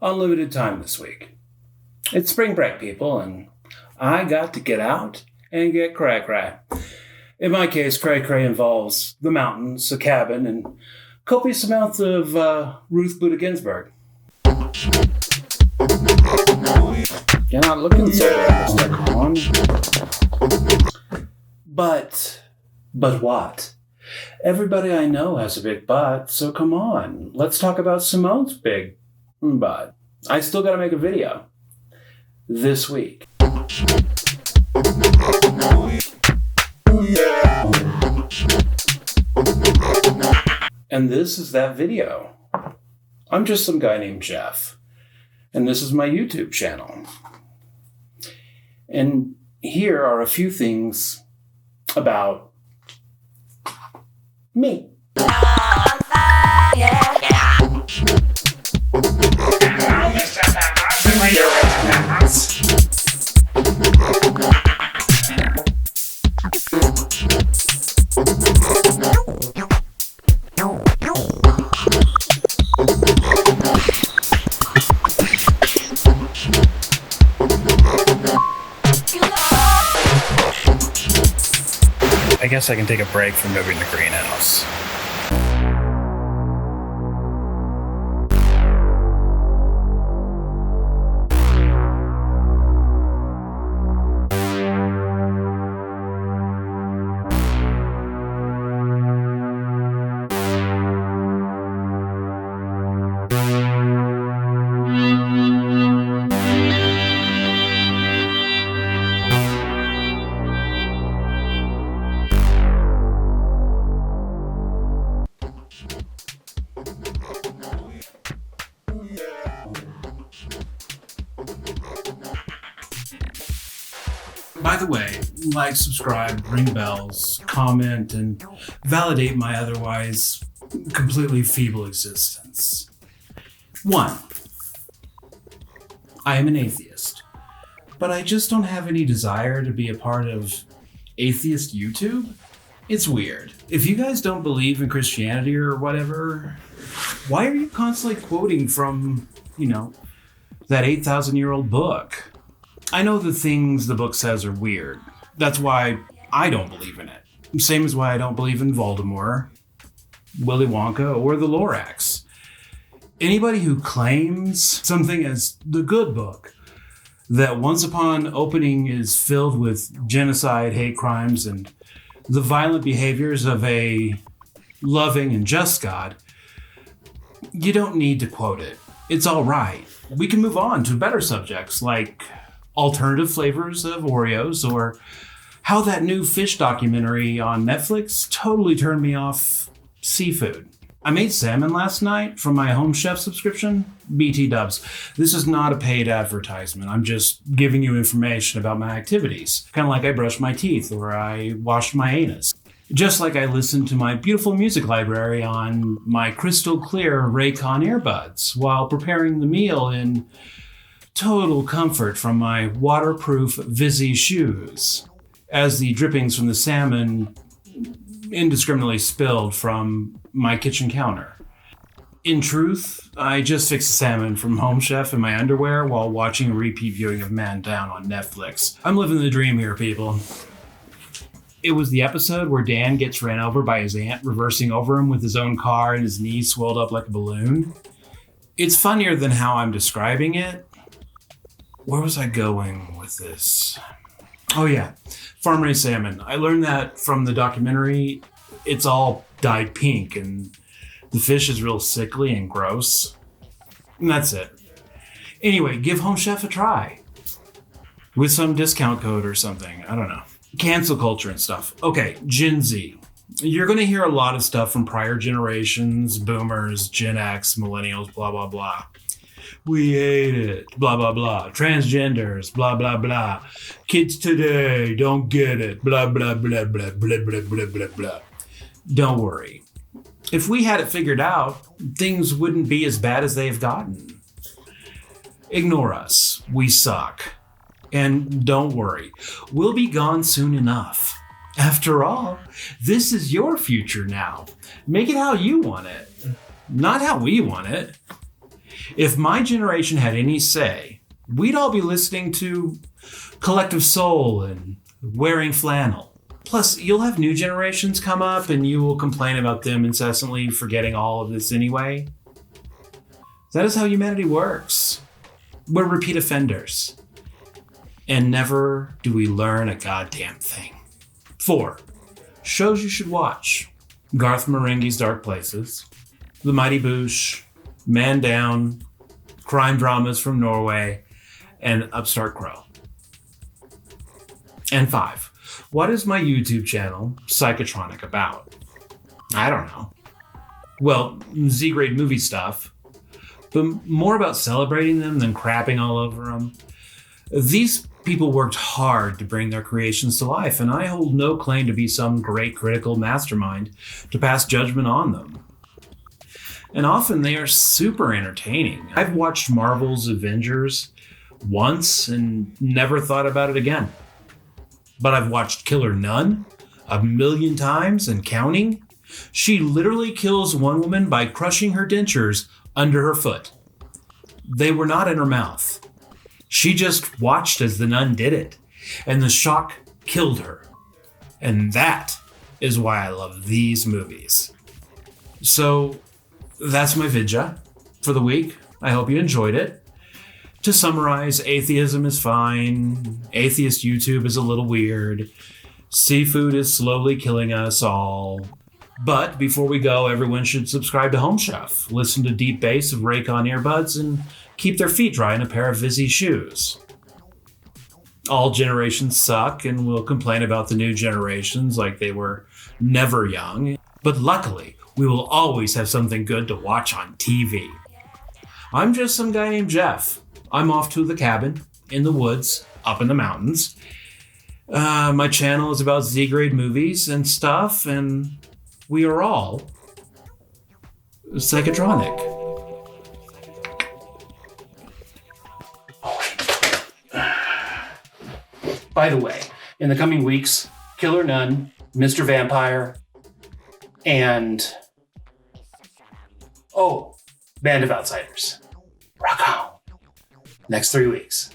Unlimited time this week. It's spring break, people, and I got to get out and get cray-cray. In my case, cray-cray involves the mountains, a cabin, and copious amounts of Ruth Bader Ginsburg. You're not looking so bad, Mr. Con. But what? Everybody I know has a big butt, so come on. Let's talk about Simone's big butt. I still gotta make a video this week. And this is that video. I'm just some guy named Jeff. And this is my YouTube channel. And here are a few things about me. I guess I can take a break from moving the greenhouse. By the way, like, subscribe, ring bells, comment, and validate my otherwise completely feeble existence. 1. I am an atheist, but I just don't have any desire to be a part of atheist YouTube. It's weird. If you guys don't believe in Christianity or whatever, why are you constantly quoting from, that 8,000-year-old book? I know the things the book says are weird. That's why I don't believe in it. Same as why I don't believe in Voldemort, Willy Wonka, or the Lorax. Anybody who claims something as the good book, that once upon opening is filled with genocide, hate crimes, and the violent behaviors of a loving and just God, you don't need to quote it. It's all right. We can move on to better subjects like alternative flavors of Oreos, or how that new fish documentary on Netflix totally turned me off seafood. I made salmon last night from my Home Chef subscription, BT Dubs. This is not a paid advertisement. I'm just giving you information about my activities. Kind of like I brushed my teeth or I washed my anus. Just like I listened to my beautiful music library on my crystal clear Raycon earbuds while preparing the meal in total comfort from my waterproof Vizzy shoes, as the drippings from the salmon indiscriminately spilled from my kitchen counter. In truth, I just fixed the salmon from Home Chef in my underwear while watching a repeat viewing of Man Down on Netflix. I'm living the dream here, people. It was the episode where Dan gets ran over by his aunt reversing over him with his own car and his knees swelled up like a balloon. It's funnier than how I'm describing it. Where was I going with this? Oh yeah, farm-raised salmon. I learned that from the documentary. It's all dyed pink and the fish is real sickly and gross. And that's it. Anyway, give Home Chef a try. With some discount code or something. I don't know. Cancel culture and stuff. Okay, Gen Z. You're going to hear a lot of stuff from prior generations, boomers, Gen X, millennials, blah, blah, blah. We hate it. Blah, blah, blah. Transgenders. Blah, blah, blah. Kids today don't get it. Blah, blah, blah, blah, blah, blah, blah, blah, blah. Don't worry. If we had it figured out, things wouldn't be as bad as they have gotten. Ignore us. We suck. And don't worry. We'll be gone soon enough. After all, this is your future now. Make it how you want it, not how we want it. If my generation had any say, we'd all be listening to Collective Soul and wearing flannel. Plus, you'll have new generations come up and you will complain about them incessantly forgetting all of this anyway. That is how humanity works. We're repeat offenders. And never do we learn a goddamn thing. 4. Shows you should watch. Garth Marenghi's Dark Places, The Mighty Boosh, Man Down, crime dramas from Norway, and Upstart Crow. And 5. What is my YouTube channel, Psychotronic, about? I don't know. Well, Z-grade movie stuff, but more about celebrating them than crapping all over them. These people worked hard to bring their creations to life, and I hold no claim to be some great critical mastermind to pass judgment on them. And often they are super entertaining. I've watched Marvel's Avengers once and never thought about it again. But I've watched Killer Nun 1,000,000 times and counting. She literally kills one woman by crushing her dentures under her foot. They were not in her mouth. She just watched as the nun did it, and the shock killed her. And that is why I love these movies. So that's my vidya for the week. I hope you enjoyed it. To summarize, atheism is fine. Atheist YouTube is a little weird. Seafood is slowly killing us all. But before we go, everyone should subscribe to Home Chef, listen to deep bass of Raycon earbuds, and keep their feet dry in a pair of Vizzy shoes. All generations suck, and we'll complain about the new generations like they were never young. But luckily, we will always have something good to watch on TV. I'm just some guy named Jeff. I'm off to the cabin, in the woods, up in the mountains. My channel is about Z-grade movies and stuff, and we are all Psychotronic. By the way, in the coming weeks, Killer Nun, Mr. Vampire, and Band of Outsiders. Rock on. Next 3 weeks.